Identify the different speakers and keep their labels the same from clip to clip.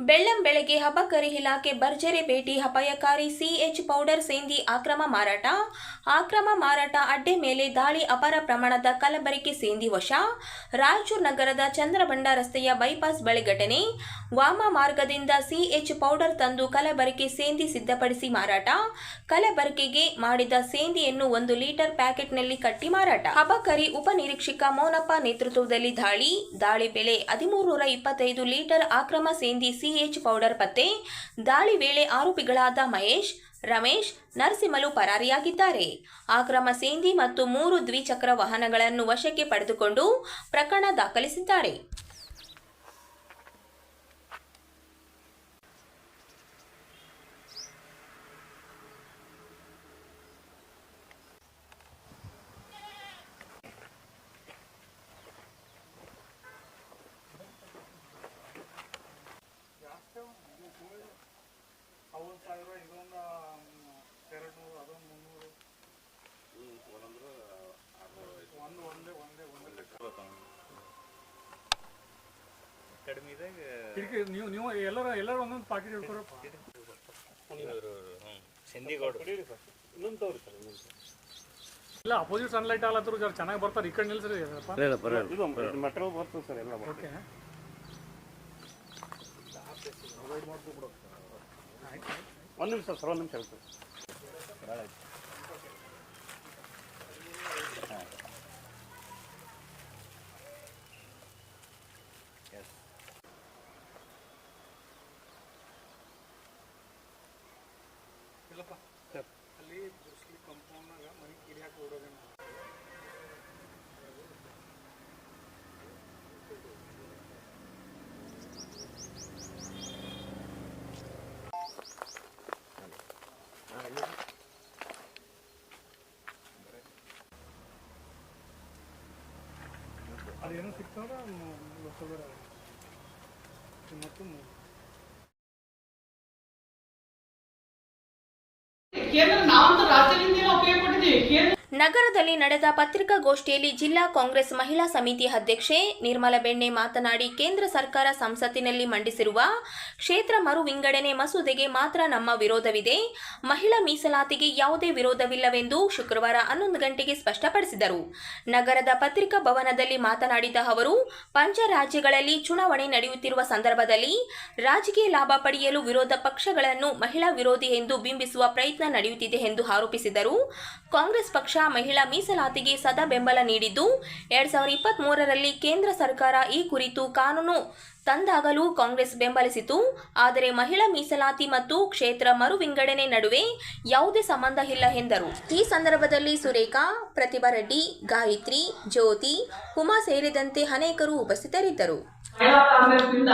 Speaker 1: ಬೆಳ್ಳಂಬೆಳಗ್ಗೆ ಅಬಕಾರಿ ಇಲಾಖೆ ಭರ್ಜರಿ ಭೇಟಿ. ಅಪಾಯಕಾರಿ ಸಿಎಚ್ ಪೌಡರ್ ಸೇಂದಿ ಅಕ್ರಮ ಮಾರಾಟ ಅಡ್ಡೆ ಮೇಲೆ ದಾಳಿ. ಅಪಾರ ಪ್ರಮಾಣದ ಕಲಬೆರಕೆ ಸೇಂದಿ ವಶ. ರಾಯಚೂರು ನಗರದ ಚಂದ್ರಬಂಡ ರಸ್ತೆಯ ಬೈಪಾಸ್ ಬಳಿ ಘಟನೆ. ವಾಮ ಮಾರ್ಗದಿಂದ ಸಿಎಚ್ ಪೌಡರ್ ತಂದು ಕಲಬೆರಕೆ ಸೇಂದಿ ಸಿದ್ಧಪಡಿಸಿ ಮಾರಾಟ. ಕಲಬೆರಕೆಗೆ ಮಾಡಿದ ಸೇಂದಿಯನ್ನು 1 ಲೀಟರ್ ಪ್ಯಾಕೆಟ್ನಲ್ಲಿ ಕಟ್ಟಿ ಮಾರಾಟ. ಅಬಕಾರಿ ಉಪನಿರೀಕ್ಷಕ ಮೋನಪ್ಪ ನೇತೃತ್ವದಲ್ಲಿ ದಾಳಿ ಬೆಲೆ 1325 ಲೀಟರ್ ಅಕ್ರಮ ಸೇಂದಿ ಸಿಎಚ್ ಪೌಡರ್ ಪತ್ತೆ. ದಾಳಿ ವೇಳೆ ಆರೋಪಿಗಳಾದ ಮಹೇಶ್, ರಮೇಶ್, ನರಸಿಂಹಲು ಪರಾರಿಯಾಗಿದ್ದಾರೆ. ಅಕ್ರಮ ಸೇಂದಿ ಮತ್ತು 3 ದ್ವಿಚಕ್ರ ವಾಹನಗಳನ್ನು ವಶಕ್ಕೆ ಪಡೆದುಕೊಂಡು ಪ್ರಕರಣ ದಾಖಲಿಸಿದ್ದಾರೆ.
Speaker 2: ನೀವು ಎಲ್ಲರೂ ಒಂದೊಂದು ಪಾಕೆಟ್ ಹಿಡ್ಕೊರೋ ಇಲ್ಲ ಅಪೋಸಿಟ್ ಸನ್ಲೈಟ್ ಆಗಲತ್ತರು ಜರ ಚೆನ್ನಾಗಿ ಬರ್ತಾರೆ. ಈ ಕಡೆ ನಿಲ್ಸ್ರಿ
Speaker 3: ಮೆಟೀರಿಯಲ್ ಬರ್ತದೆ ಸರ್ ಎಲ್ಲ.
Speaker 2: ಓಕೆ
Speaker 3: ಒಂದು ನಿಮಿಷ ಸರ್, ಒಂದು ನಿಮಿಷ ಇರ್ತದೆ.
Speaker 2: ಅಲ್ಲಿ ಕಂಪೌಂಡ್ನಾಗ ಮನೆ ಕಿರಿಯಾಕೆ ಓಡೋದೇನು ಅದೇನು ಸಿಗ್ತಾವ ಮತ್ತು
Speaker 1: ನಗರದಲ್ಲಿ ನಡೆದ ಪತ್ರಿಕಾಗೋಷ್ಠಿಯಲ್ಲಿ ಜಿಲ್ಲಾ ಕಾಂಗ್ರೆಸ್ ಮಹಿಳಾ ಸಮಿತಿ ಅಧ್ಯಕ್ಷೆ ನಿರ್ಮಲಾ ಬೆಣ್ಣೆ ಮಾತನಾಡಿ, ಕೇಂದ್ರ ಸರ್ಕಾರ ಸಂಸತ್ತಿನಲ್ಲಿ ಮಂಡಿಸಿರುವ ಕ್ಷೇತ್ರ ಮರು ವಿಂಗಡಣೆ ಮಸೂದೆಗೆ ಮಾತ್ರ ನಮ್ಮ ವಿರೋಧವಿದೆ. ಮಹಿಳಾ ಮೀಸಲಾತಿಗೆ ಯಾವುದೇ ವಿರೋಧವಿಲ್ಲವೆಂದು ಶುಕ್ರವಾರ 11 ಗಂಟೆಗೆ ಸ್ಪಷ್ಟಪಡಿಸಿದರು. ನಗರದ ಪತ್ರಿಕಾ ಭವನದಲ್ಲಿ ಮಾತನಾಡಿದ ಅವರು, ಪಂಚ ರಾಜ್ಯಗಳಲ್ಲಿ ಚುನಾವಣೆ ನಡೆಯುತ್ತಿರುವ ಸಂದರ್ಭದಲ್ಲಿ ರಾಜಕೀಯ ಲಾಭ ಪಡೆಯಲು ವಿರೋಧ ಪಕ್ಷಗಳನ್ನು ಮಹಿಳಾ ವಿರೋಧಿ ಎಂದು ಬಿಂಬಿಸುವ ಪ್ರಯತ್ನ ನಡೆಯುತ್ತಿದೆ ಎಂದು ಆರೋಪಿಸಿದರು. ಕಾಂಗ್ರೆಸ್ ಪಕ್ಷ ಮಹಿಳಾ ಮೀಸಲಾತಿಗೆ ಸದಾ ಬೆಂಬಲ ನೀಡಿದ್ದು 2023ರಲ್ಲಿ ಕೇಂದ್ರ ಸರ್ಕಾರ ಈ ಕುರಿತು ಕಾನೂನು ತಂದಾಗಲೂ ಕಾಂಗ್ರೆಸ್ ಬೆಂಬಲಿಸಿತು. ಆದರೆ ಮಹಿಳಾ ಮೀಸಲಾತಿ ಮತ್ತು ಕ್ಷೇತ್ರ ಮರು ವಿಂಗಡಣೆ ನಡುವೆ ಯಾವುದೇ ಸಂಬಂಧ ಇಲ್ಲ ಎಂದರು. ಈ ಸಂದರ್ಭದಲ್ಲಿ ಸುರೇಖಾ, ಪ್ರತಿಭಾ ರೆಡ್ಡಿ, ಗಾಯತ್ರಿ, ಜ್ಯೋತಿ, ಉಮಾ ಸೇರಿದಂತೆ ಅನೇಕರು ಉಪಸ್ಥಿತರಿದ್ದರು.
Speaker 4: ಮಹಿಳಾ ಕಾಂಗ್ರೆಸ್ನಿಂದ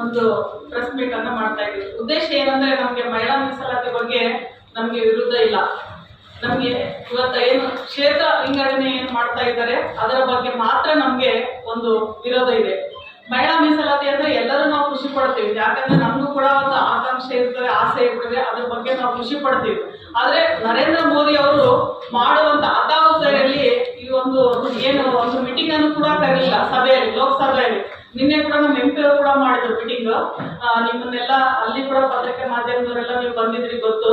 Speaker 4: ಒಂದು ಪ್ರೆಸ್ ಮೀಟ್ ಅನ್ನು ಮಾಡ್ತಾ ಇದ್ದೀವಿ. ಉದ್ದೇಶ ಏನಂದ್ರೆ, ನಮಗೆ ಮಹಿಳಾ ಮೀಸಲಾತಿ ಬಗ್ಗೆ ನಮಗೆ ವಿರುದ್ಧ ಇಲ್ಲ. ನಮ್ಗೆ ಇವತ್ತ ಏನು ಕ್ಷೇತ್ರ ವಿಂಗಡಣೆ ಏನ್ ಮಾಡ್ತಾ ಇದ್ದಾರೆ ಅದರ ಬಗ್ಗೆ ಮಾತ್ರ ನಮ್ಗೆ ಒಂದು ವಿರೋಧ ಇದೆ. ಮಹಿಳಾ ಮೀಸಲಾತಿ ಅಂದ್ರೆ ಎಲ್ಲರೂ ನಾವು ಖುಷಿ ಪಡ್ತೀವಿ, ಯಾಕಂದ್ರೆ ನಮಗೂ ಕೂಡ ಒಂದು ಆಕಾಂಕ್ಷೆ ಇರ್ತದೆ, ಆಸೆ ಇರ್ತದೆ, ಅದ್ರ ಬಗ್ಗೆ ನಾವು ಖುಷಿ ಪಡ್ತೀವಿ. ಆದ್ರೆ ನರೇಂದ್ರ ಮೋದಿ ಅವರು ಮಾಡುವಂತ ಅತಾಹುತಿಯಲ್ಲಿ ಈ ಒಂದು ಮೀಟಿಂಗ್ ಅನ್ನು ಕೂಡ ಕರೀಲಿಲ್ಲ ಸಭೆಯಲ್ಲಿ, ಲೋಕಸಭೆಯಲ್ಲಿ. ನಿನ್ನೆ ಕೂಡ ನಮ್ಮ MP ಕೂಡ ಮಾಡಿದ್ರು ಮೀಟಿಂಗ್. ನಿಮ್ಮನ್ನೆಲ್ಲ ಅಲ್ಲಿ ಕೂಡ ಪತ್ರಿಕೆ ಮಾಧ್ಯಮದವರೆಲ್ಲ ನೀವು ಬಂದಿದ್ರಿ ಗೊತ್ತು.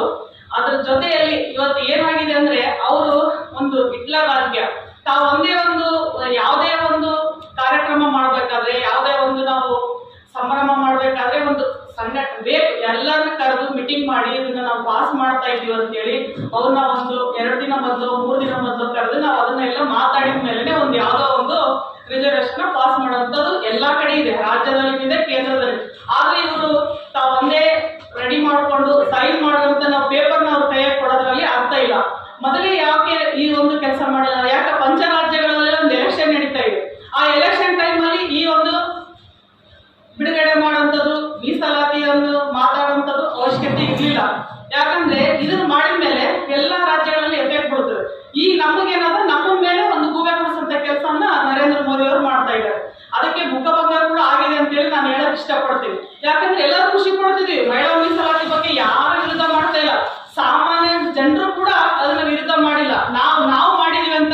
Speaker 4: ಅದ್ರ ಜೊತೆಯಲ್ಲಿ ಇವತ್ತು ಏನಾಗಿದೆ ಅಂದ್ರೆ, ಅವರು ಒಂದು ಹಿಟ್ಲರ್ ರಾಜಕೀಯ. ತಾವು ಯಾವುದೇ ಒಂದು ಕಾರ್ಯಕ್ರಮ ಮಾಡ್ಬೇಕಾದ್ರೆ, ಯಾವುದೇ ಒಂದು ನಾವು ಸಂಭ್ರಮ ಮಾಡ್ಬೇಕಾದ್ರೆ ಒಂದು ಬೇಕು, ಎಲ್ಲರನ್ನ ಕರೆದು ಮೀಟಿಂಗ್ ಮಾಡಿ ಇದನ್ನ ನಾವು ಪಾಸ್ ಮಾಡ್ತಾ ಇದೀವಿ ಅಂತೇಳಿ ಅವ್ರನ್ನ 2 ದಿನ ಮೊದಲು 3 ದಿನ ಮೊದಲು ಕರೆದು ನಾವು ಅದನ್ನೆಲ್ಲ ಮಾತಾಡಿದ ಮೇಲೆ ಒಂದು ಯಾವ್ದೋ ಒಂದು ರಿಸರ್ವೇಶನ್ ಪಾಸ್ ಮಾಡುವಂತದ್ದು ಎಲ್ಲಾ ಕಡೆ ಇದೆ, ರಾಜ್ಯದಲ್ಲಿ ಇದೆ, ಕೇಂದ್ರದಲ್ಲಿ. ಆದ್ರೆ ಇವರು ತಾವೊಂದೇ ರೆಡಿ ಮಾಡ್ಕೊಂಡು ಸೈನ್ ಮಾಡುವಂತ ನಾವು ಪೇಪರ್ನ ಅವ್ರ ಕೈಯಾಗಿ ಕೊಡೋದ್ರಲ್ಲಿ ಅರ್ಥ ಇಲ್ಲ. ಮೊದಲೇ ಯಾಕೆ ಈ ಒಂದು ಕೆಲಸ ಮಾಡಿಲ್ಲ? ಯಾಕೆ ಪಂಚರಾಜ್ಯಗಳಲ್ಲಿ ಒಂದು ಎಲೆಕ್ಷನ್ ನಡೀತಾ ಇದೆ. ಆ ಎಲೆಕ್ಷನ್ ಟೈಮ್ ಅಲ್ಲಿ ಈ ಒಂದು ಬಿಡುಗಡೆ ಮಾಡುವಂಥದ್ದು, ಮೀಸಲಾತಿಯನ್ನು ಮಾತಾಡುವಂಥದ್ದು ಅವಶ್ಯಕತೆ ಇರಲಿಲ್ಲ. ಯಾಕಂದ್ರೆ ಇದನ್ನು ಮಾಡಿದ ಮೇಲೆ ಎಲ್ಲಾ ರಾಜ್ಯಗಳಲ್ಲಿ ಎಫೆಕ್ಟ್ ಬೀಳುತ್ತದೆ. ಈ ನಮಗೇನಾದ್ರೂ ನಮ್ಮ ಮೇಲೆ ಒಂದು ಗೂಬೆ ಕೊಡಿಸುವಂತ ಕೆಲಸವನ್ನ ನರೇಂದ್ರ ಮೋದಿ ಅವರು ಮಾಡ್ತಾ ಇದ್ದಾರೆ. ಅದಕ್ಕೆ ಮುಖಭಂಗ ಕೂಡ ಆಗಿದೆ ಅಂತೇಳಿ ನಾನು ಹೇಳಕ್ ಇಷ್ಟಪಡ್ತೀನಿ. ಯಾಕಂದ್ರೆ ಎಲ್ಲರೂ ಖುಷಿ ಪಡ್ತಿದ್ವಿ, ಮಹಿಳಾ ಮೀಸಲಾತಿ ಬಗ್ಗೆ ಯಾರು ವಿರುದ್ಧ ಮಾಡ್ತಾ ಇಲ್ಲ. ಸಾಮಾನ್ಯ ಜನರು ಕೂಡ ಅದನ್ನ ವಿರುದ್ಧ ಮಾಡಿಲ್ಲ. ನಾವು ಮಾಡಿದೀವಿ ಅಂತ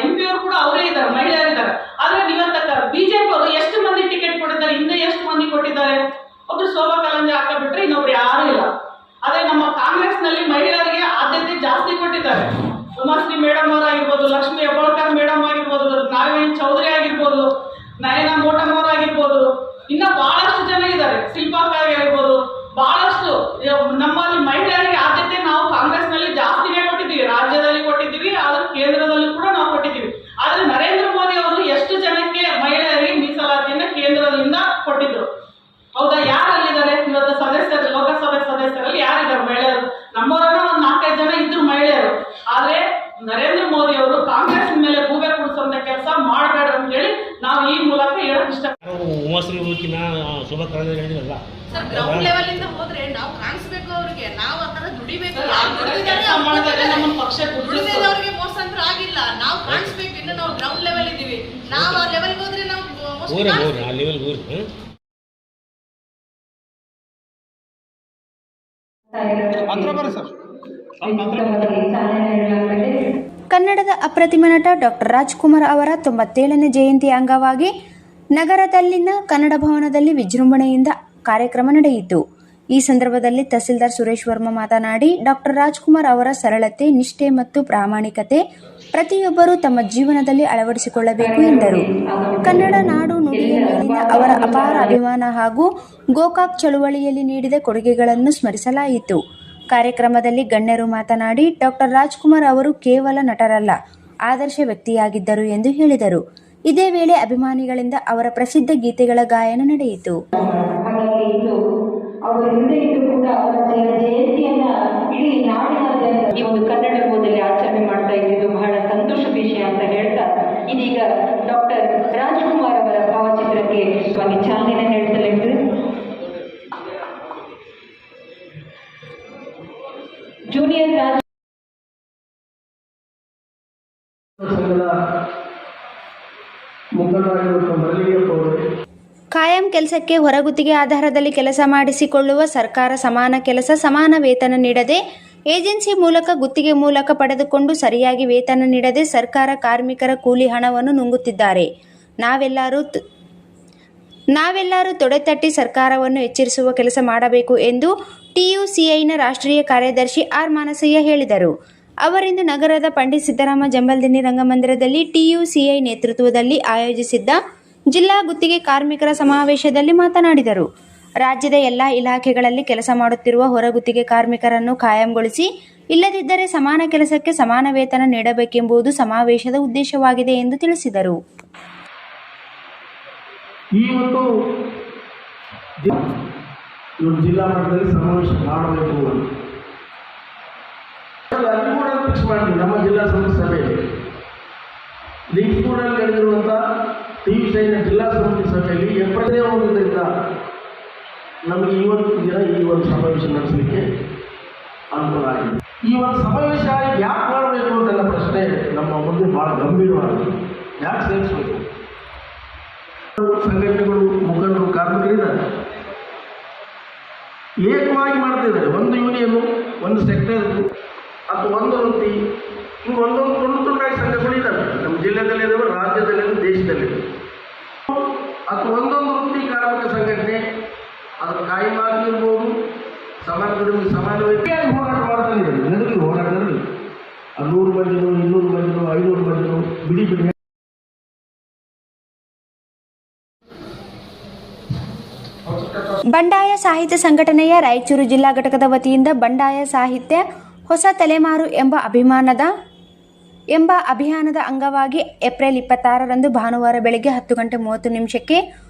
Speaker 4: MP ಅವರು ಕೂಡ ಅವರೇ ಇದ್ದಾರೆ, ಮಹಿಳೆಯರಿದ್ದಾರೆ. ಆದ್ರೆ ಇವತ್ತ ಬಿಜೆಪಿ ಅವರು ಎಷ್ಟು ಮಂದಿ ಟಿಕೆಟ್ ಕೊಟ್ಟಿದ್ದಾರೆ, ಹಿಂದೆ ಎಷ್ಟು ಮಂದಿ ಕೊಟ್ಟಿದ್ದಾರೆ? ಒಬ್ರು ಶೋಭಾ ಕರಂದ್ಲಾಜೆ ಹಾಕ ಬಿಟ್ರೆ ಇನ್ನೊಬ್ರು ಯಾರು ಇಲ್ಲ. ಆದ್ರೆ ನಮ್ಮ ಕಾಂಗ್ರೆಸ್ ನಲ್ಲಿ ಮಹಿಳೆಯರಿಗೆ ಆದ್ಯತೆ ಜಾಸ್ತಿ ಕೊಟ್ಟಿದ್ದಾರೆ. ಉಮಾಶ್ರೀ ಮೇಡಮ್ ಅವರಾಗಿರ್ಬೋದು, ಲಕ್ಷ್ಮಿ ಹೆಬ್ಬಾಳ್ಕರ್ ಮೇಡಮ್ ಆಗಿರ್ಬೋದು, ನಾರಾಯಣ್ ಚೌಧರಿ ಆಗಿರ್ಬೋದು, ನಯನ ಮೋಟಮ್ ಅವರಾಗಿರ್ಬೋದು, ಇನ್ನ ಬಹಳಷ್ಟು ಜನ ಇದ್ದಾರೆ, ಶಿಲ್ಪಾಕ ಆಗಿರ್ಬೋದು, ಬಹಳಷ್ಟು ನಮ್ಮಲ್ಲಿ ಮಹಿಳೆಯರಿಗೆ ಆದ್ಯತೆ ನಾವು ಕಾಂಗ್ರೆಸ್ ನಲ್ಲಿ ಜಾಸ್ತಿನೇ ಕೊಟ್ಟಿದ್ದೀವಿ, ರಾಜ್ಯದಲ್ಲಿ ಕೊಟ್ಟಿದ್ದೀವಿ, ಆದ್ರೆ ಕೇಂದ್ರದಲ್ಲಿ ಕೂಡ ನಾವು ಕೊಟ್ಟಿದ್ದೀವಿ. ಆದ್ರೆ ನರೇಂದ್ರ ಮೋದಿ ಅವರು ಎಷ್ಟು ಜನಕ್ಕೆ ಮಹಿಳೆಯರಿಗೆ ಮೀಸಲಾತಿಯನ್ನ ಕೇಂದ್ರದಿಂದ ಕೊಟ್ಟಿದ್ರು? ಹೌದಾ? ಯಾರಲ್ಲಿದ್ದಾರೆ ಇವತ್ತು ಸದಸ್ಯರು, ಲೋಕಸಭೆ ಸದಸ್ಯರಲ್ಲಿ ಯಾರಿದ್ದಾರೆ ಮಹಿಳೆಯರು? ನಮ್ಮವರನ್ನ ಒಂದು 4-5 ಜನ ಇದ್ರು ಮಹಿಳೆಯರು. ಆದ್ರೆ ನರೇಂದ್ರ ಮೋದಿ ಅವರು ಕಾಂಗ್ರೆಸ್ ಮೇಲೆ ಗೂಬೆ ಕುಡಿಸುವಂತ ಕೆಲಸ ಮಾಡಬೇಡ ಅಂತ ಹೇಳಿ ನಾವು ಈ ಮೂಲಕ ಹೇಳಕ್ ಇಷ್ಟ.
Speaker 5: ಉಮಾಶ್ರೀ ಹೋಗಿನ ಶೋಭಾ ಕರಂದ್ಲಾಜೆ ಹೇಳಿದ್ರಲ್ಲ
Speaker 6: ಸರ್, ಗ್ರೌಂಡ್ ಲೆವೆಲ್ ಇಂದ ಹೋದ್ರೆ ನಾವು ಕಾಣಿಸ್ಬೇಕು, ಅವ್ರಿಗೆ ನಾವು ಆ ತರ ದುಡಿಬೇಕು.
Speaker 4: ನಮ್ಮ ಪಕ್ಷ
Speaker 6: ದುಡಿದವರಿಗೆ ಮೋಸ ಅಂತ ಆಗಿಲ್ಲ, ನಾವು ಕಾಣಿಸ್ಬೇಕು. ಇನ್ನು ನಾವು ಗ್ರೌಂಡ್ ಲೆವೆಲ್ ಇದೀವಿ, ನಾವು ಆ ಲೆವೆಲ್ಗೆ ಹೋದ್ರೆ ನಾವು
Speaker 5: ಹೋಗ್ರಿ ಆ ಲೆವೆಲ್ಗೆ ಹೋಗ್ರಿ.
Speaker 7: ಕನ್ನಡದ ಅಪ್ರತಿಮ ನಟ ಡಾಕ್ಟರ್ ರಾಜ್ಕುಮಾರ್ ಅವರ 97ನೇ ಜಯಂತಿ ಅಂಗವಾಗಿ ನಗರದಲ್ಲಿನ ಕನ್ನಡ ಭವನದಲ್ಲಿ ವಿಜೃಂಭಣೆಯಿಂದ ಕಾರ್ಯಕ್ರಮ ನಡೆಯಿತು. ಈ ಸಂದರ್ಭದಲ್ಲಿ ತಹಸೀಲ್ದಾರ್ ಸುರೇಶ್ ವರ್ಮ ಮಾತನಾಡಿ, ಡಾಕ್ಟರ್ ರಾಜ್ಕುಮಾರ್ ಅವರ ಸರಳತೆ, ನಿಷ್ಠೆ ಮತ್ತು ಪ್ರಾಮಾಣಿಕತೆ ಪ್ರತಿಯೊಬ್ಬರೂ ತಮ್ಮ ಜೀವನದಲ್ಲಿ ಅಳವಡಿಸಿಕೊಳ್ಳಬೇಕು ಎಂದರು. ಕನ್ನಡ ನಾಡು ನುಡಿಯ ಮೇಲಿನ ಅವರ ಅಪಾರ ಅಭಿಮಾನ ಹಾಗೂ ಗೋಕಾಕ್ ಚಳುವಳಿಯಲ್ಲಿ ನೀಡಿದ ಕೊಡುಗೆಗಳನ್ನು ಸ್ಮರಿಸಲಾಯಿತು. ಕಾರ್ಯಕ್ರಮದಲ್ಲಿ ಗಣ್ಯರು ಮಾತನಾಡಿ, ಡಾಕ್ಟರ್ ರಾಜ್ಕುಮಾರ್ ಅವರು ಕೇವಲ ನಟರಲ್ಲ, ಆದರ್ಶ ವ್ಯಕ್ತಿಯಾಗಿದ್ದರು ಎಂದು ಹೇಳಿದರು. ಇದೇ ವೇಳೆ ಅಭಿಮಾನಿಗಳಿಂದ ಅವರ ಪ್ರಸಿದ್ಧ ಗೀತೆಗಳ ಗಾಯನ ನಡೆಯಿತು.
Speaker 8: ಈ ಒಂದು ಕನ್ನಡ ಹಬ್ಬದಲ್ಲಿ ಆಚರಣೆ ಮಾಡ್ತಾ ಇದ್ದಿದ್ದು ಬಹಳ ಸಂತೋಷದ ವಿಷಯ ಅಂತ ಹೇಳ್ತಾ, ಇದೀಗ ಡಾಕ್ಟರ್ ರಾಜ್ಕುಮಾರ್ ಅವರ ಭಾವಚಿತ್ರಕ್ಕೆ ಸ್ವಾಮಿ ಚಾಲನೆ ನೀಡಲಿದ್ದಾರೆ. ಜೂನಿಯರ್ ರಾಜ್
Speaker 7: ಕಾಯಂ ಕೆಲಸಕ್ಕೆ ಹೊರಗುತ್ತಿಗೆ ಆಧಾರದಲ್ಲಿ ಕೆಲಸ ಮಾಡಿಸಿಕೊಳ್ಳುವ ಸರ್ಕಾರ ಸಮಾನ ಕೆಲಸ ಸಮಾನ ವೇತನ ನೀಡದೆ, ಏಜೆನ್ಸಿ ಮೂಲಕ ಗುತ್ತಿಗೆ ಮೂಲಕ ಪಡೆದುಕೊಂಡು ಸರಿಯಾಗಿ ವೇತನ ನೀಡದೆ ಸರ್ಕಾರ ಕಾರ್ಮಿಕರ ಕೂಲಿ ಹಣವನ್ನು ನುಂಗುತ್ತಿದ್ದಾರೆ. ನಾವೆಲ್ಲರೂ ತೊಡೆತಟ್ಟಿ ಸರ್ಕಾರವನ್ನು ಎಚ್ಚರಿಸುವ ಕೆಲಸ ಮಾಡಬೇಕು ಎಂದು TUCIನ ರಾಷ್ಟ್ರೀಯ ಕಾರ್ಯದರ್ಶಿ ಆರ್ ಮಾನಸಯ್ಯ ಹೇಳಿದರು. ಅವರಿಂದು ನಗರದ ಪಂಡಿತ್ ಸಿದ್ದರಾಮ ಜಂಬಲ್ದಿನ್ನಿ ರಂಗಮಂದಿರದಲ್ಲಿ TUCI ನೇತೃತ್ವದಲ್ಲಿ ಆಯೋಜಿಸಿದ್ದ ಜಿಲ್ಲಾ ಗುತ್ತಿಗೆ ಕಾರ್ಮಿಕರ ಸಮಾವೇಶದಲ್ಲಿ ಮಾತನಾಡಿದರು. ರಾಜ್ಯದ ಎಲ್ಲ ಇಲಾಖೆಗಳಲ್ಲಿ ಕೆಲಸ ಮಾಡುತ್ತಿರುವ ಹೊರಗುತ್ತಿಗೆ ಕಾರ್ಮಿಕರನ್ನು ಕಾಯಂಗೊಳಿಸಿ, ಇಲ್ಲದಿದ್ದರೆ ಸಮಾನ ಕೆಲಸಕ್ಕೆ ಸಮಾನ ವೇತನ ನೀಡಬೇಕೆಂಬುದು ಸಮಾವೇಶದ ಉದ್ದೇಶವಾಗಿದೆ ಎಂದು ತಿಳಿಸಿದರು.
Speaker 9: ಇವತ್ತು ಜಿಲ್ಲಾ ಮಟ್ಟದಲ್ಲಿ ಸಮಾವೇಶ ಮಾಡಬೇಕು ಅಂತ ಅಲ್ಲಿ ಕೂಡ ಫಿಕ್ಸ್ ಮಾಡಿದ್ವಿ. ನಮ್ಮ ಜಿಲ್ಲಾ ಸಮಿತಿ ಸಭೆಯಲ್ಲಿ ಲಿಂಕ್ಸ್ಗೂಡಲ್ಲಿ ನಡೆದಿರುವಂಥ TUCIನ ಜಿಲ್ಲಾ ಸಮಿತಿ ಸಭೆಯಲ್ಲಿ ಏಪ್ರಿಲ್ ಹೋಗೋದ್ರಿಂದ ನಮಗೆ ಇವತ್ತು ದಿನ ಈ ಒಂದು ಸಮಾವೇಶ ನಡೆಸಲಿಕ್ಕೆ ಅನುಕೂಲ ಆಗಿದೆ. ಈ ಒಂದು ಸಮಾವೇಶ ಯಾಕೆ ಮಾಡಬೇಕು ಅಂತ ಪ್ರಶ್ನೆ ನಮ್ಮ ಮುಂದೆ ಭಾಳ ಗಂಭೀರವಾಗಿದೆ. ಯಾಕೆ ಸೇರಿಸಬೇಕು? ಸಂಘಟನೆಗಳು, ಮುಖಂಡರು, ಕಾರ್ಮಿಕರಿದ್ದಾರೆ, ಏಕವಾಗಿ ಮಾಡ್ತಿದ್ದಾರೆ. ಒಂದು ಯೂನಿಯನು, ಒಂದು ಸೆಕ್ಟರ್ ಅಥವಾ ಒಂದು ವೃತ್ತಿ, ಹಿಂಗೆ ಒಂದೊಂದು ತುಂಡಾಗಿ ಸಂಘಗಳಿದ್ದಾವೆ. ನಮ್ಮ ಜಿಲ್ಲೆದಲ್ಲಿದ್ದಾವೆ, ರಾಜ್ಯದಲ್ಲಿದ್ದಾವೆ, ದೇಶದಲ್ಲಿದೆ. ಅಥವಾ ಒಂದೊಂದು ವೃತ್ತಿ ಕಾರ್ಮಿಕ ಸಂಘಟನೆ, ಅದು ಕಾಯಿಮಾಗಿ ಇರ್ಬೋದು, ಸಮಾನ ದುಡಿಮೆ ಸಮಾನ ವ್ಯಕ್ತಿಯಾಗಿ ಹೋರಾಟ ಮಾಡ್ತಾನೆ. ನಡುವೆ ಹೋರಾಟದಲ್ಲಿ 100 ಮಂದಿನೋ 200 ಮಂದಿನೋ 500 ಮಂದಿನೋ ಬಿಡಿ
Speaker 7: ಬಂಡಾಯ ಸಾಹಿತ್ಯ ಸಂಘಟನೆಯ ರಾಯಚೂರು ಜಿಲ್ಲಾ ಘಟಕದ ವತಿಯಿಂದ ಬಂಡಾಯ ಸಾಹಿತ್ಯ ಹೊಸ ತಲೆಮಾರು ಎಂಬ ಅಭಿಯಾನದ ಅಂಗವಾಗಿ ಏಪ್ರಿಲ್ 26ರಂದು ಭಾನುವಾರ ಬೆಳಗ್ಗೆ 10:30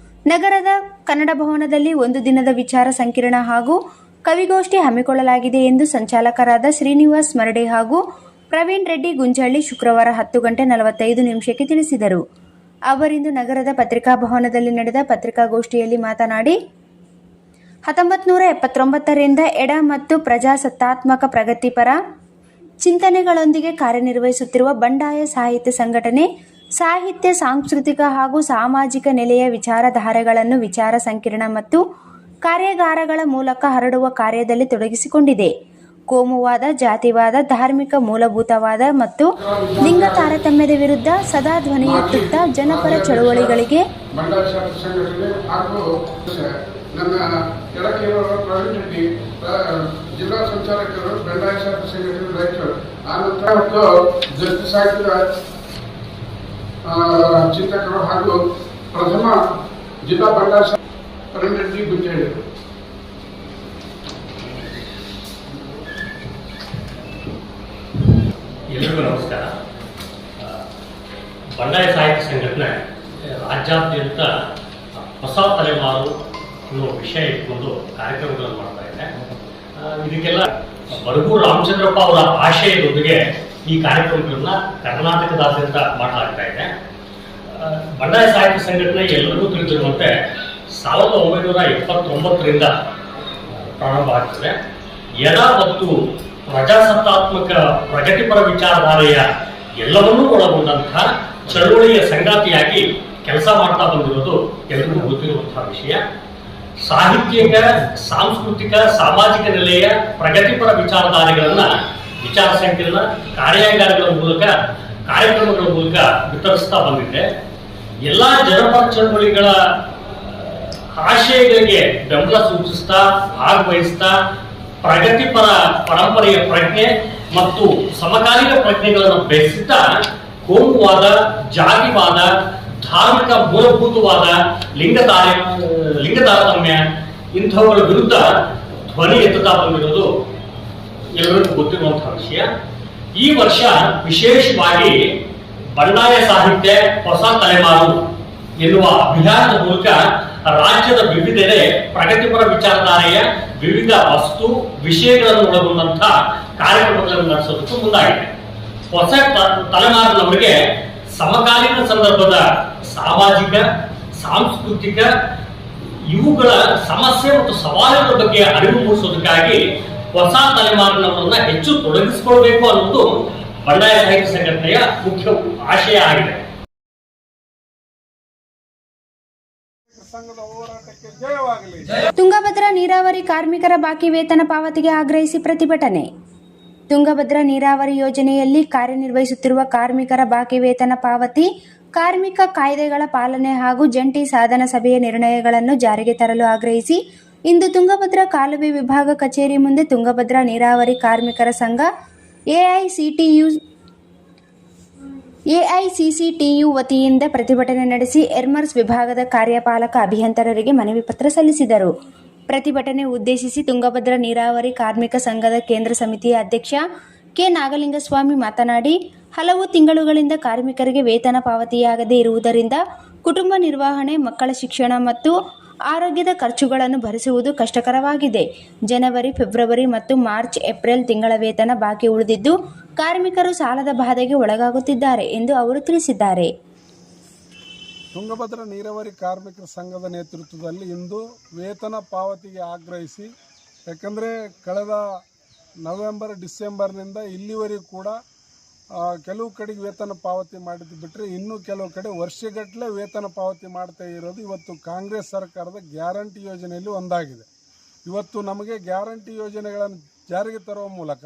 Speaker 7: ನಗರದ ಕನ್ನಡ ಭವನದಲ್ಲಿ ಒಂದು ದಿನದ ವಿಚಾರ ಸಂಕಿರಣ ಹಾಗೂ ಕವಿಗೋಷ್ಠಿ ಹಮ್ಮಿಕೊಳ್ಳಲಾಗಿದೆ ಎಂದು ಸಂಚಾಲಕರಾದ ಶ್ರೀನಿವಾಸ್ ಮರಡೆ ಹಾಗೂ ಪ್ರವೀಣ್ ರೆಡ್ಡಿ ಗುಂಜಳ್ಳಿ ಶುಕ್ರವಾರ 10:45 ತಿಳಿಸಿದರು. ಅವರಿಂದು ನಗರದ ಪತ್ರಿಕಾ ಭವನದಲ್ಲಿ ನಡೆದ ಪತ್ರಿಕಾಗೋಷ್ಠಿಯಲ್ಲಿ ಮಾತನಾಡಿ, 1979ರಿಂದ ಎಡ ಮತ್ತು ಪ್ರಜಾಸತ್ತಾತ್ಮಕ ಪ್ರಗತಿಪರ ಚಿಂತನೆಗಳೊಂದಿಗೆ ಕಾರ್ಯನಿರ್ವಹಿಸುತ್ತಿರುವ ಬಂಡಾಯ ಸಾಹಿತ್ಯ ಸಂಘಟನೆ ಸಾಹಿತ್ಯ, ಸಾಂಸ್ಕೃತಿಕ ಹಾಗೂ ಸಾಮಾಜಿಕ ನೆಲೆಯ ವಿಚಾರಧಾರೆಗಳನ್ನು ವಿಚಾರ ಸಂಕಿರಣ ಮತ್ತು ಕಾರ್ಯಾಗಾರಗಳ ಮೂಲಕ ಹರಡುವ ಕಾರ್ಯದಲ್ಲಿ ತೊಡಗಿಸಿಕೊಂಡಿದೆ. ಕೋಮುವಾದ, ಜಾತಿವಾದ, ಧಾರ್ಮಿಕ ಮೂಲಭೂತವಾದ ಮತ್ತು ಲಿಂಗ ತಾರತಮ್ಯದ ವಿರುದ್ಧ ಸದಾ ಧ್ವನಿ ಎತ್ತುತ್ತಾ ಜನಪರ ಚಳುವಳಿಗಳಿಗೆ
Speaker 10: ಮಂಡಲ ಶಾಸಕ ಸಂಘಟನೆ ಹಾಗೂ ನನ್ನ ಕೆಳಗಿರುವ ಪ್ರವೀಣ್ ರೆಡ್ಡಿ ಜಿಲ್ಲಾ ಸಂಚಾಲಕರು ಬಂಡಾಯ ಶಾಸಕ ಸಂಘಟನೆ ರಾಯಚೂರು, ಆನಂತರ ಮತ್ತು ಜಸ್ಟಿಸ್ ಆಗಿರುವ ಚಿಂತಕರು ಹಾಗೂ ಪ್ರಥಮ ಜಿಲ್ಲಾ ಬಂಡಾಯ ಶಾಸಕ ಪ್ರವೀಣ್ ರೆಡ್ಡಿ ಗುಂಜೇಳಿ.
Speaker 5: ಎಲ್ಲರಿಗೂ ನಮಸ್ಕಾರ. ಬಂಡಾಯ ಸಾಹಿತ್ಯ ಸಂಘಟನೆ ರಾಜ್ಯಾದ್ಯಂತ ಹೊಸ ತಲೆಮಾರು ಅನ್ನೋ ವಿಷಯ ಇಟ್ಕೊಂಡು ಕಾರ್ಯಕ್ರಮಗಳನ್ನು ಮಾಡ್ತಾ ಇದೆ. ಇದಕ್ಕೆಲ್ಲ ಬರಗೂರು ರಾಮಚಂದ್ರಪ್ಪ ಅವರ ಆಶಯದೊಂದಿಗೆ ಈ ಕಾರ್ಯಕ್ರಮಗಳನ್ನ ಕರ್ನಾಟಕದಾದ್ಯಂತ ಮಾಡಲಾಗ್ತಾ ಇದೆ. ಬಂಡಾಯ ಸಾಹಿತ್ಯ ಸಂಘಟನೆ ಎಲ್ಲರಿಗೂ ತಿಳಿದಿರುವಂತೆ 1979ರಿಂದ ಪ್ರಾರಂಭ ಆಗ್ತದೆ. ಎಡ ಮತ್ತು ಪ್ರಜಾಸತ್ತಾತ್ಮಕ ಪ್ರಗತಿಪರ ವಿಚಾರಧಾರೆಯ ಎಲ್ಲವನ್ನೂ ಒಳಗೊಂಡಂತಹ ಚಳುವಳಿಯ ಸಂಗಾತಿಯಾಗಿ ಕೆಲಸ ಮಾಡ್ತಾ ಬಂದಿರೋದು ಎಲ್ಲರಿಗೂ ಗೊತ್ತಿರುವಂತಹ ವಿಷಯ. ಸಾಹಿತ್ಯಿಕ, ಸಾಂಸ್ಕೃತಿಕ, ಸಾಮಾಜಿಕ ನೆಲೆಯ ಪ್ರಗತಿಪರ ವಿಚಾರಧಾರೆಗಳನ್ನ ವಿಚಾರ ಸಂಕಿರಣ, ಕಾರ್ಯಾಗಾರಗಳ ಮೂಲಕ, ಕಾರ್ಯಕ್ರಮಗಳ ಮೂಲಕ ವಿತರಿಸ್ತಾ ಬಂದಿದೆ. ಎಲ್ಲ ಜನಪರ ಚಳವಳಿಗಳ ಆಶಯಗಳಿಗೆ ಬೆಂಬಲ ಸೂಚಿಸ್ತಾ, ಭಾಗವಹಿಸ್ತಾ, ಪ್ರಗತಿಪರ ಪರಂಪರೆಯ ಪ್ರಜ್ಞೆ ಮತ್ತು ಸಮಕಾಲೀನ ಪ್ರಜ್ಞೆಗಳನ್ನು ಬೆಳೆಸಿದ್ದ ಕೋಮುವಾದ, ಜಾತಿವಾದ, ಧಾರ್ಮಿಕ ಮೂಲಭೂತವಾದ, ಲಿಂಗ ತಾರತಮ್ಯ ಇಂಥವುಗಳ ವಿರುದ್ಧ ಧ್ವನಿ ಎತ್ತುತ್ತಾ ಬಂದಿರೋದು ಎಲ್ಲರಿಗೂ ಗೊತ್ತಿರುವಂತಹ ವಿಷಯ. ಈ ವರ್ಷ ವಿಶೇಷವಾಗಿ ಬಂಡಾಯ ಸಾಹಿತ್ಯ ಹೊಸ ತಲೆಮಾರು ಎನ್ನುವ ಅಭಿಯಾನದ ಮೂಲಕ ರಾಜ್ಯದ ವಿವಿಧೆಡೆ ಪ್ರಗತಿಪರ ವಿಚಾರಧಾರೆಯ ವಿವಿಧ ವಸ್ತು ವಿಷಯಗಳನ್ನು ಒಳಗೊಂಡಂತಹ ಕಾರ್ಯಕ್ರಮಗಳನ್ನು ನಡೆಸೋದಕ್ಕೂ ಮುಂದಾಗಿದೆ. ಹೊಸ ತಲೆಮಾರಿನವರಿಗೆ ಸಮಕಾಲೀನ ಸಂದರ್ಭದ ಸಾಮಾಜಿಕ, ಸಾಂಸ್ಕೃತಿಕ ಇವುಗಳ ಸಮಸ್ಯೆ ಮತ್ತು ಸವಾಲುಗಳ ಬಗ್ಗೆ ಅರಿವು ಮೂಡಿಸೋದಕ್ಕಾಗಿ ಹೊಸ ತಲೆಮಾರಿನವರನ್ನ ಹೆಚ್ಚು ತೊಡಗಿಸಿಕೊಳ್ಬೇಕು ಅನ್ನೋದು ಬಂಡಾಯ ಸಾಹಿತ್ಯ ಸಂಘಟನೆಯ ಮುಖ್ಯ ಆಶಯ ಆಗಿದೆ.
Speaker 7: ತುಂಗಭದ್ರಾ ನೀರಾವರಿ ಕಾರ್ಮಿಕರ ಬಾಕಿ ವೇತನ ಪಾವತಿಗೆ ಆಗ್ರಹಿಸಿ ಪ್ರತಿಭಟನೆ. ತುಂಗಭದ್ರಾ ನೀರಾವರಿ ಯೋಜನೆಯಲ್ಲಿ ಕಾರ್ಯನಿರ್ವಹಿಸುತ್ತಿರುವ ಕಾರ್ಮಿಕರ ಬಾಕಿ ವೇತನ ಪಾವತಿ, ಕಾರ್ಮಿಕ ಕಾಯ್ದೆಗಳ ಪಾಲನೆ ಹಾಗೂ ಜಂಟಿ ಸಾಧನ ಸಭೆಯ ನಿರ್ಣಯಗಳನ್ನು ಜಾರಿಗೆ ತರಲು ಆಗ್ರಹಿಸಿ ಇಂದು ತುಂಗಭದ್ರಾ ಕಾಲುವೆ ವಿಭಾಗ ಕಚೇರಿ ಮುಂದೆ ತುಂಗಭದ್ರಾ ನೀರಾವರಿ ಕಾರ್ಮಿಕರ ಸಂಘ ಎಐಸಿಸಿಟಿಯು ವತಿಯಿಂದ ಪ್ರತಿಭಟನೆ ನಡೆಸಿ ಎರ್ಮರ್ಸ್ ವಿಭಾಗದ ಕಾರ್ಯಪಾಲಕ ಅಭಿಯಂತರರಿಗೆ ಮನವಿ ಪತ್ರ ಸಲ್ಲಿಸಿದರು. ಪ್ರತಿಭಟನೆ ಉದ್ದೇಶಿಸಿ ತುಂಗಭದ್ರಾ ನೀರಾವರಿ ಕಾರ್ಮಿಕ ಸಂಘದ ಕೇಂದ್ರ ಸಮಿತಿಯ ಅಧ್ಯಕ್ಷ ಕೆ ನಾಗಲಿಂಗಸ್ವಾಮಿ ಮಾತನಾಡಿ, ಹಲವು ತಿಂಗಳುಗಳಿಂದ ಕಾರ್ಮಿಕರಿಗೆ ವೇತನ ಪಾವತಿಯಾಗದೇ ಇರುವುದರಿಂದ ಕುಟುಂಬ ನಿರ್ವಹಣೆ, ಮಕ್ಕಳ ಶಿಕ್ಷಣ ಮತ್ತು ಆರೋಗ್ಯದ ಖರ್ಚುಗಳನ್ನು ಭರಿಸುವುದು ಕಷ್ಟಕರವಾಗಿದೆ. ಜನವರಿ, ಫೆಬ್ರವರಿ ಮತ್ತು ಮಾರ್ಚ್, ಏಪ್ರಿಲ್ ತಿಂಗಳ ವೇತನ ಬಾಕಿ ಉಳಿದಿದ್ದು ಕಾರ್ಮಿಕರು ಸಾಲದ ಬಾಧೆಗೆ ಒಳಗಾಗುತ್ತಿದ್ದಾರೆ ಎಂದು ಅವರು ತಿಳಿಸಿದ್ದಾರೆ.
Speaker 11: ತುಂಗಭದ್ರಾ ನೀರಾವರಿ ಕಾರ್ಮಿಕರ ಸಂಘದ ನೇತೃತ್ವದಲ್ಲಿ ಇಂದು ವೇತನ ಪಾವತಿಗೆ ಆಗ್ರಹಿಸಿ, ಯಾಕಂದರೆ ಕಳೆದ ನವೆಂಬರ್, ಡಿಸೆಂಬರ್ನಿಂದ ಇಲ್ಲಿವರೆಗೂ ಕೂಡ ಕೆಲವು ಕಡೆಗೆ ವೇತನ ಪಾವತಿ ಮಾಡಿದ್ದು ಬಿಟ್ಟರೆ ಇನ್ನೂ ಕೆಲವು ಕಡೆ ವರ್ಷಗಟ್ಟಲೆ ವೇತನ ಪಾವತಿ ಮಾಡ್ತಾ ಇರೋದು ಇವತ್ತು ಕಾಂಗ್ರೆಸ್ ಸರ್ಕಾರದ ಗ್ಯಾರಂಟಿ ಯೋಜನೆಯಲ್ಲಿ ಒಂದಾಗಿದೆ. ಇವತ್ತು ನಮಗೆ ಗ್ಯಾರಂಟಿ ಯೋಜನೆಗಳನ್ನು ಜಾರಿಗೆ ತರುವ ಮೂಲಕ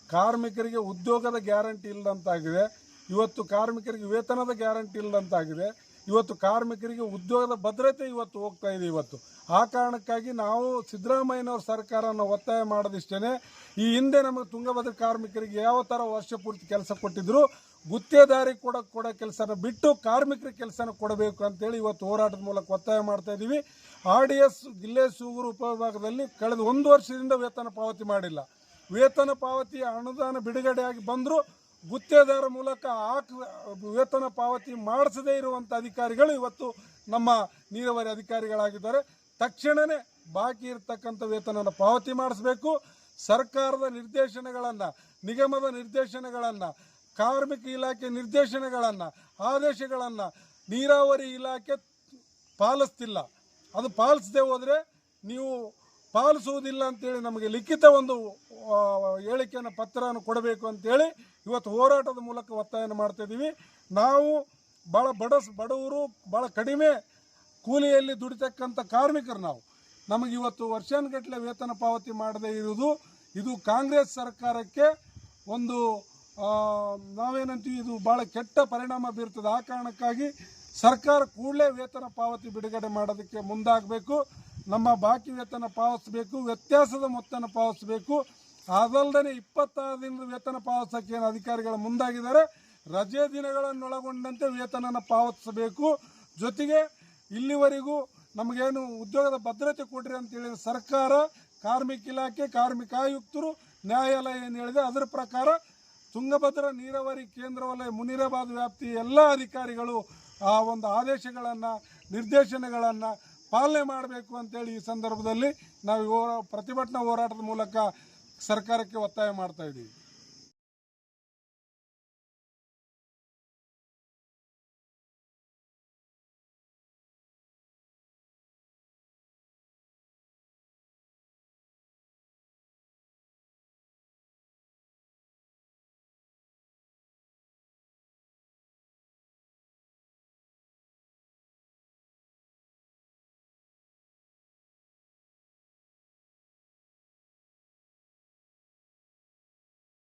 Speaker 11: ಕಾರ್ಮಿಕರಿಗೆ ಉದ್ಯೋಗದ ಗ್ಯಾರಂಟಿ ಇಲ್ಲದಂತಾಗಿದೆ. ಇವತ್ತು ಕಾರ್ಮಿಕರಿಗೆ ವೇತನದ ಗ್ಯಾರಂಟಿ ಇಲ್ಲದಂತಾಗಿದೆ. ಇವತ್ತು ಕಾರ್ಮಿಕರಿಗೆ ಉದ್ಯೋಗದ ಭದ್ರತೆ ಇವತ್ತು ಹೋಗ್ತಾ ಇದೆ. ಇವತ್ತು ಆ ಕಾರಣಕ್ಕಾಗಿ ನಾವು ಸಿದ್ದರಾಮಯ್ಯನವ್ರ ಸರ್ಕಾರನ ಒತ್ತಾಯ ಮಾಡೋದಿಷ್ಟೇ, ಈ ಹಿಂದೆ ನಮಗೆ ತುಂಗಭದ್ರಾ ಕಾರ್ಮಿಕರಿಗೆ ಯಾವ ಥರ ವರ್ಷ ಪೂರ್ತಿ ಕೆಲಸ ಕೊಟ್ಟಿದ್ರು ಗುತ್ತೇದಾರಿ ಕೊಡೋ ಕೆಲಸನ ಬಿಟ್ಟು ಕಾರ್ಮಿಕರಿಗೆ ಕೆಲಸನ ಕೊಡಬೇಕು ಅಂತೇಳಿ ಇವತ್ತು ಹೋರಾಟದ ಮೂಲಕ ಒತ್ತಾಯ ಮಾಡ್ತಾ ಇದ್ದೀವಿ. RDS ಗಿಲ್ಲೇಸೂಗೂರು ಉಪವಿಭಾಗದಲ್ಲಿ ಕಳೆದ 1 ವರ್ಷದಿಂದ ವೇತನ ಪಾವತಿ ಮಾಡಿಲ್ಲ. ವೇತನ ಪಾವತಿ ಅನುದಾನ ಬಿಡುಗಡೆಯಾಗಿ ಬಂದರೂ ಗುತ್ತೇದಾರ ಮೂಲಕ ವೇತನ ಪಾವತಿ ಮಾಡಿಸದೇ ಇರುವಂಥ ಅಧಿಕಾರಿಗಳು ಇವತ್ತು ನಮ್ಮ ನೀರಾವರಿ ಅಧಿಕಾರಿಗಳಾಗಿದ್ದಾರೆ. ತಕ್ಷಣವೇ ಬಾಕಿ ಇರತಕ್ಕಂಥ ವೇತನನ ಪಾವತಿ ಮಾಡಿಸಬೇಕು. ಸರ್ಕಾರದ ನಿರ್ದೇಶನಗಳನ್ನು, ನಿಗಮದ ನಿರ್ದೇಶನಗಳನ್ನು, ಕಾರ್ಮಿಕ ಇಲಾಖೆ ನಿರ್ದೇಶನಗಳನ್ನು, ಆದೇಶಗಳನ್ನು ನೀರಾವರಿ ಇಲಾಖೆ ಪಾಲಿಸ್ತಿಲ್ಲ. ಅದು ಪಾಲಿಸದೆ ಹೋದರೆ ನೀವು ಪಾಲಿಸುವುದಿಲ್ಲ ಅಂತೇಳಿ ನಮಗೆ ಲಿಖಿತ ಒಂದು ಹೇಳಿಕೆಯನ್ನು, ಪತ್ರವನ್ನು ಕೊಡಬೇಕು ಅಂತೇಳಿ ಇವತ್ತು ಹೋರಾಟದ ಮೂಲಕ ಒತ್ತಾಯ ಮಾಡ್ತಾಯಿದ್ದೀವಿ. ನಾವು ಭಾಳ ಬಡವರು, ಭಾಳ ಕಡಿಮೆ ಕೂಲಿಯಲ್ಲಿ ದುಡಿತಕ್ಕಂಥ ಕಾರ್ಮಿಕರು ನಾವು. ನಮಗೆ ಇವತ್ತು ವರ್ಷಾನುಗಟ್ಟಲೆ ವೇತನ ಪಾವತಿ ಮಾಡದೇ ಇರುವುದು ಇದು ಕಾಂಗ್ರೆಸ್ ಸರ್ಕಾರಕ್ಕೆ ಒಂದು ನಾವೇನಂತೀವಿ ಇದು ಭಾಳ ಕೆಟ್ಟ ಪರಿಣಾಮ ಬೀರ್ತದೆ. ಆ ಕಾರಣಕ್ಕಾಗಿ ಸರ್ಕಾರ ಕೂಡಲೇ ವೇತನ ಪಾವತಿ ಬಿಡುಗಡೆ ಮಾಡೋದಕ್ಕೆ ಮುಂದಾಗಬೇಕು. ನಮ್ಮ ಬಾಕಿ ವೇತನ ಪಾವತಿಸಬೇಕು, ವ್ಯತ್ಯಾಸದ ಮೊತ್ತನ ಪಾವತಿಸಬೇಕು. ಅದಲ್ಲದೆ 26 ದಿನದ ವೇತನ ಪಾವತಿಸೋಕ್ಕೆ ಏನು ಅಧಿಕಾರಿಗಳು ಮುಂದಾಗಿದ್ದಾರೆ, ರಜೆ ದಿನಗಳನ್ನೊಳಗೊಂಡಂತೆ ವೇತನನ ಪಾವತಿಸಬೇಕು. ಜೊತೆಗೆ ಇಲ್ಲಿವರೆಗೂ ನಮಗೇನು ಉದ್ಯೋಗದ ಭದ್ರತೆ ಕೊಡ್ರಿ ಅಂತೇಳಿ ಸರ್ಕಾರ, ಕಾರ್ಮಿಕ ಇಲಾಖೆ, ಕಾರ್ಮಿಕ ಆಯುಕ್ತರು, ನ್ಯಾಯಾಲಯ ಏನು ಹೇಳಿದೆ ಅದರ ಪ್ರಕಾರ ತುಂಗಭದ್ರಾ ನೀರಾವರಿ ಕೇಂದ್ರ ವಲಯ ಮುನಿರಾಬಾದ್ ವ್ಯಾಪ್ತಿ ಎಲ್ಲ ಅಧಿಕಾರಿಗಳು ಆ ಒಂದು ಆದೇಶಗಳನ್ನು, ನಿರ್ದೇಶನಗಳನ್ನು ಪಾಲನೆ ಮಾಡಬೇಕು ಅಂತೇಳಿ ಈ ಸಂದರ್ಭದಲ್ಲಿ ನಾವು ಪ್ರತಿಭಟನಾ ಹೋರಾಟದ ಮೂಲಕ ಸರ್ಕಾರಕ್ಕೆ ಒತ್ತಾಯ ಮಾಡ್ತಾ ಇದ್ದೀವಿ.